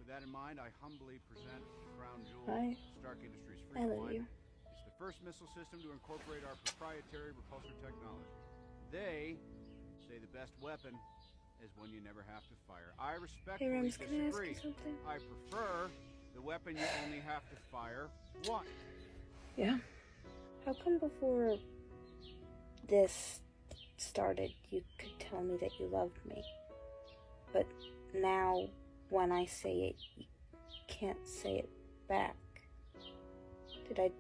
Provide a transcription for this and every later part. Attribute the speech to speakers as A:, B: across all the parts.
A: With that in mind, I humbly present Crown Jewel
B: Hi.
A: Stark Industries
B: I
A: Freedom
B: love
A: Line.
B: you.
A: It's the first missile system to incorporate our proprietary repulsor technology. They say the best weapon is one you never have to fire. I
B: Hey,
A: respectfully
B: Rems, can I ask
A: disagree.
B: you something?
A: I prefer the weapon you only have to fire once.
B: Yeah? How come before this started, you could tell me that you loved me? But now, when I say it, you can't say it back. Did I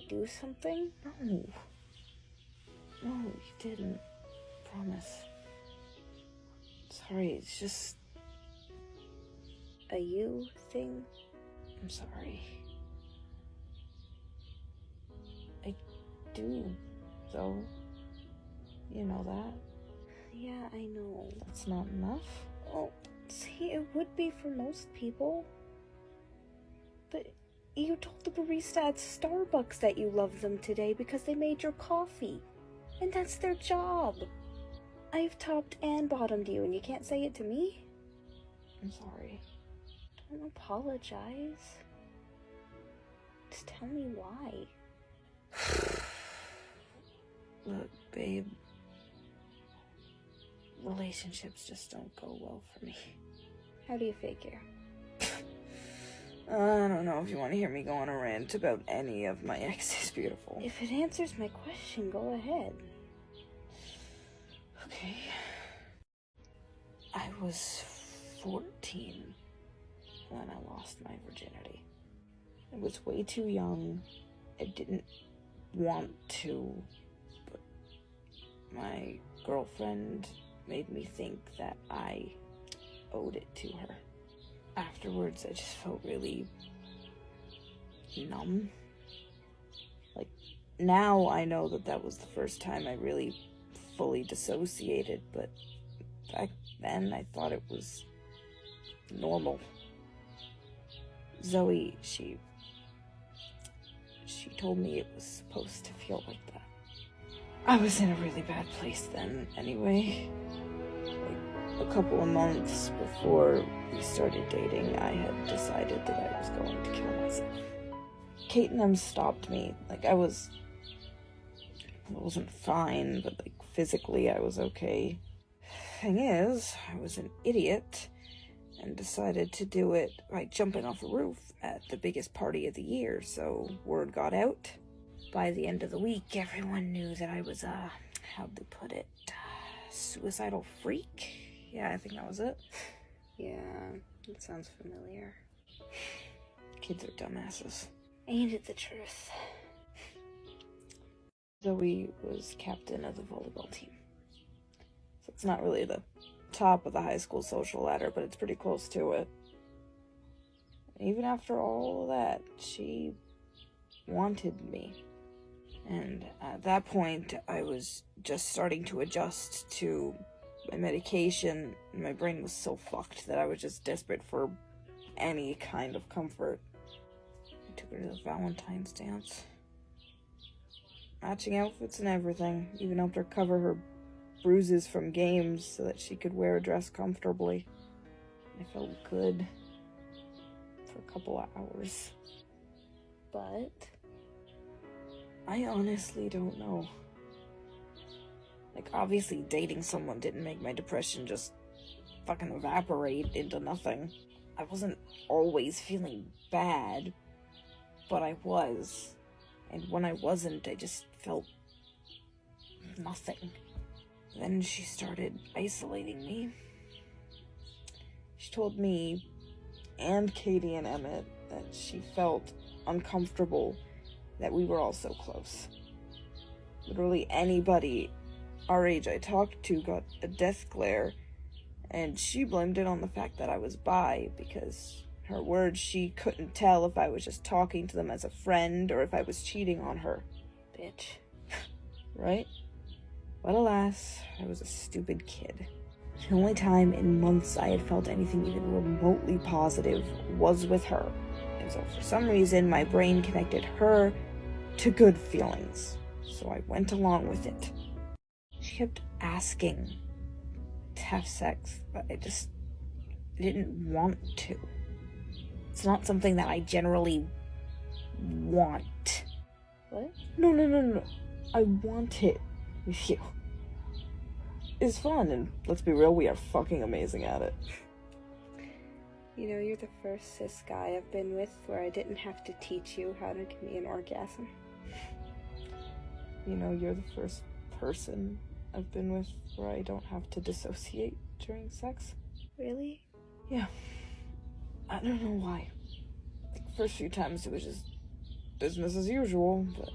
B: do something? No. No, you didn't. Promise. Sorry, it's just a you thing. I'm sorry. I do, though. You know that. Yeah, I know. That's not enough? Well, see, it would be for most people. But you told the barista at Starbucks that you loved them today because they made your coffee. And that's their job. I've topped and bottomed you, and you can't say it to me? I'm sorry. Don't apologize. Just tell me why. Look, babe. Relationships just don't go well for me. How do you figure? I don't know if you want to hear me go on a rant about any of my exes, beautiful. If it answers my question, go ahead. Okay. I was 14 when I lost my virginity. I was way too young. I didn't want to, but my girlfriend made me think that I owed it to her. Afterwards, I just felt really numb. Like, now I know that that was the first time I really fully dissociated, but back then I thought it was normal. Zoe, she told me it was supposed to feel like that. I was in a really bad place then, anyway. Like, a couple of months before we started dating, I had decided that I was going to kill myself. Kate and them stopped me. Like, I wasn't fine, but like physically I was okay. Thing is, I was an idiot and decided to do it by jumping off a roof at the biggest party of the year, so word got out. By the end of the week, everyone knew that I was how'd they put it? Suicidal freak? Yeah, I think that was it. Yeah, it sounds familiar. Kids are dumbasses. Ain't it the truth? Zoe was captain of the volleyball team. So it's not really the top of the high school social ladder, but it's pretty close to it. Even after all of that, she wanted me. And at that point, I was just starting to adjust to my medication, and my brain was so fucked that I was just desperate for any kind of comfort. I took her to the Valentine's dance. Matching outfits and everything. Even helped her cover her bruises from games so that she could wear a dress comfortably. I felt good for a couple of hours. But I honestly don't know. Like, obviously dating someone didn't make my depression just fucking evaporate into nothing. I wasn't always feeling bad, but I was. And when I wasn't, I just felt nothing. Then she started isolating me. She told me and Katie and Emmett that she felt uncomfortable that we were all so close. Literally anybody our age I talked to got a death glare, and she blamed it on the fact that I was bi, because her words, she couldn't tell if I was just talking to them as a friend or if I was cheating on her. Bitch. Right? But alas, I was a stupid kid. The only time in months I had felt anything even remotely positive was with her. And so for some reason, my brain connected her to good feelings. So I went along with it. She kept asking to have sex, but I didn't want to. It's not something that I generally want.
C: What?
B: No. I want it with you. It's fun, and let's be real, we are fucking amazing at it.
C: You know, you're the first cis guy I've been with where I didn't have to teach you how to give me an orgasm.
B: You know, you're the first person I've been with where I don't have to dissociate during sex.
C: Really?
B: Yeah. I don't know why. The first few times it was just business as usual, but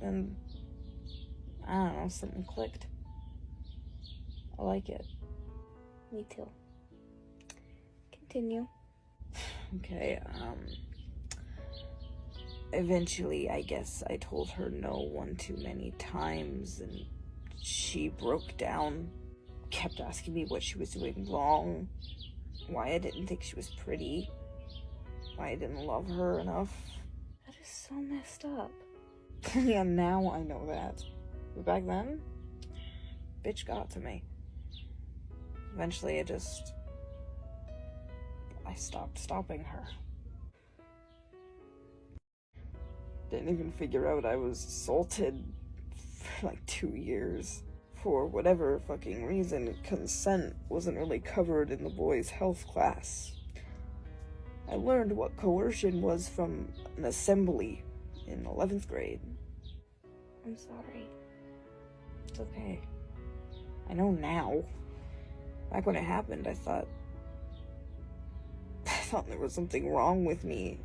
B: then, I don't know, something clicked. I like it.
C: Me too. Continue.
B: Okay, eventually, I guess I told her no one too many times, and she broke down, kept asking me what she was doing wrong, why I didn't think she was pretty, why I didn't love her enough.
C: That is so messed up.
B: Yeah, now I know that. But back then, bitch got to me. Eventually, I stopped stopping her. Didn't even figure out I was assaulted for like 2 years. For whatever fucking reason, consent wasn't really covered in the boys' health class. I learned what coercion was from an assembly in 11th grade.
C: I'm sorry.
B: It's okay. I know now. Back when it happened, I thought there was something wrong with me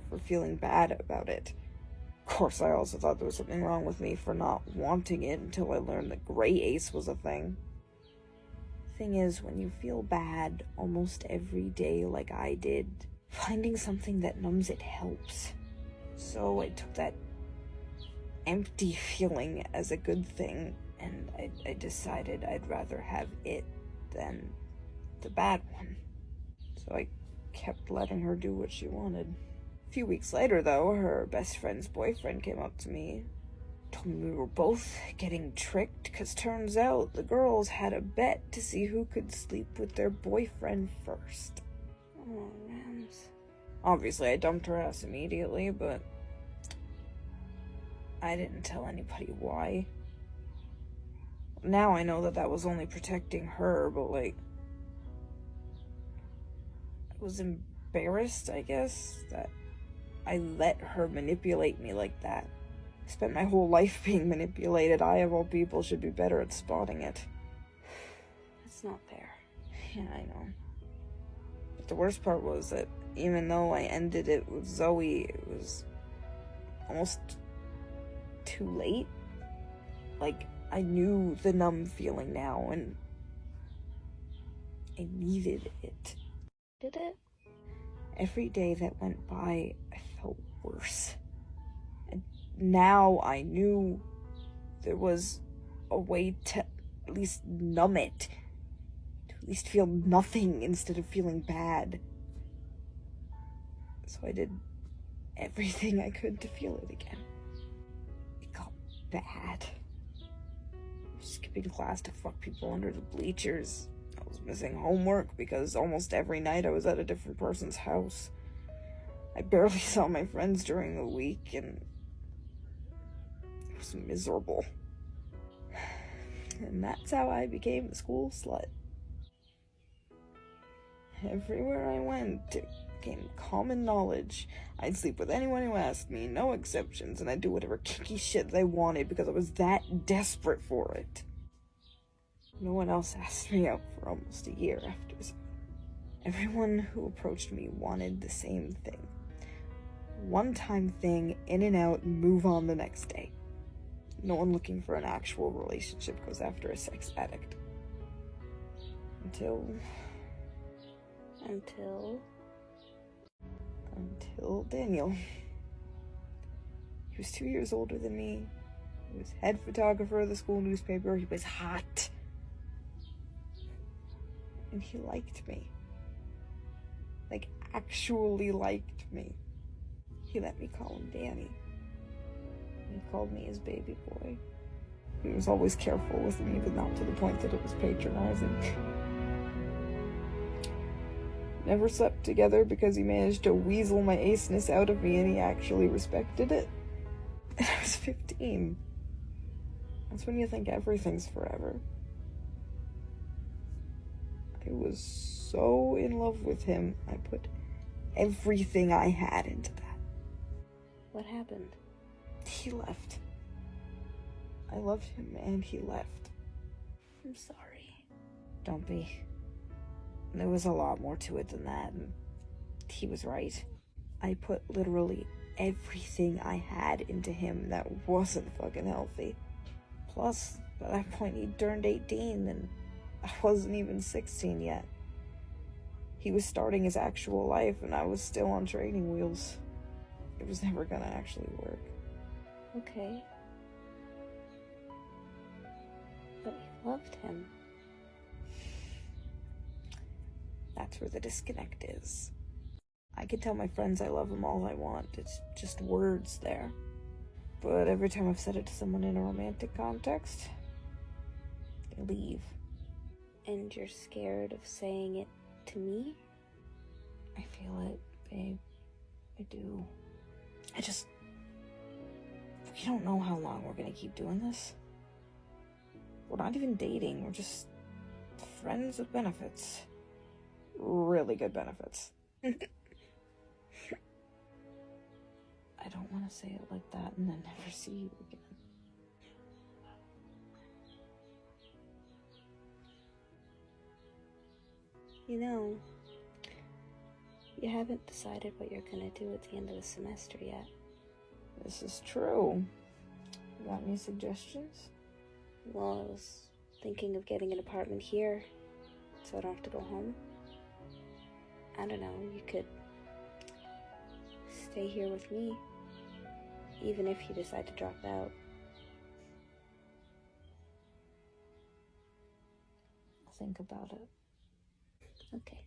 B: for feeling bad about it. Of course, I also thought there was something wrong with me for not wanting it until I learned that gray ace was a thing. Thing is, when you feel bad almost every day like I did, finding something that numbs it helps. So I took that empty feeling as a good thing, and I decided I'd rather have it than the bad one. So I kept letting her do what she wanted. A few weeks later, though, her best friend's boyfriend came up to me, told me we were both getting tricked, because turns out the girls had a bet to see who could sleep with their boyfriend first.
C: Oh, Rams.
B: Obviously, I dumped her ass immediately, but I didn't tell anybody why. Now I know that was only protecting her, but like, I was embarrassed, I guess, that I let her manipulate me like that. I spent my whole life being manipulated. I, of all people, should be better at spotting it.
C: That's not fair.
B: Yeah, I know. But the worst part was that even though I ended it with Zoe, it was almost too late. Like, I knew the numb feeling now, and I needed it.
C: Did it?
B: Every day that went by, I felt worse. And now I knew there was a way to at least numb it. To at least feel nothing instead of feeling bad. So I did everything I could to feel it again. It got bad. Skipping class to fuck people under the bleachers. I was missing homework because almost every night I was at a different person's house. I barely saw my friends during the week, and it was miserable. And that's how I became a school slut. Everywhere I went, it became common knowledge. I'd sleep with anyone who asked me, no exceptions, and I'd do whatever kinky shit they wanted because I was that desperate for it. No one else asked me out for almost a year after. Everyone who approached me wanted the same thing. One-time thing, in and out, and move on the next day. No one looking for an actual relationship goes after a sex addict. Until Daniel. He was 2 years older than me. He was head photographer of the school newspaper. He was hot. And he liked me. Like, actually liked me. He let me call him Danny. He called me his baby boy. He was always careful with me, but not to the point that it was patronizing. never slept together because he managed to weasel my aceness out of me and he actually respected it. And I was 15. That's when you think everything's forever. I was so in love with him, I put everything I had into that.
C: What happened?
B: He left. I loved him and he left.
C: I'm sorry.
B: Don't be. There was a lot more to it than that, and he was right. I put literally everything I had into him that wasn't fucking healthy. Plus, by that point he turned 18 and I wasn't even 16 yet. He was starting his actual life and I was still on training wheels. It was never gonna actually work.
C: Okay. But you loved him.
B: That's where the disconnect is. I can tell my friends I love them all I want. It's just words there. But every time I've said it to someone in a romantic context, they leave.
C: And you're scared of saying it to me?
B: I feel it, babe. I do. We don't know how long we're gonna keep doing this. We're not even dating, we're just friends with benefits. Really good benefits. I don't want to say it like that and then never see you again.
C: You know, you haven't decided what you're gonna do at the end of the semester yet.
B: This is true. You got any suggestions?
C: Well, I was thinking of getting an apartment here, so I don't have to go home. I don't know, you could stay here with me, even if you decide to drop out.
B: I'll think about it.
C: Okay.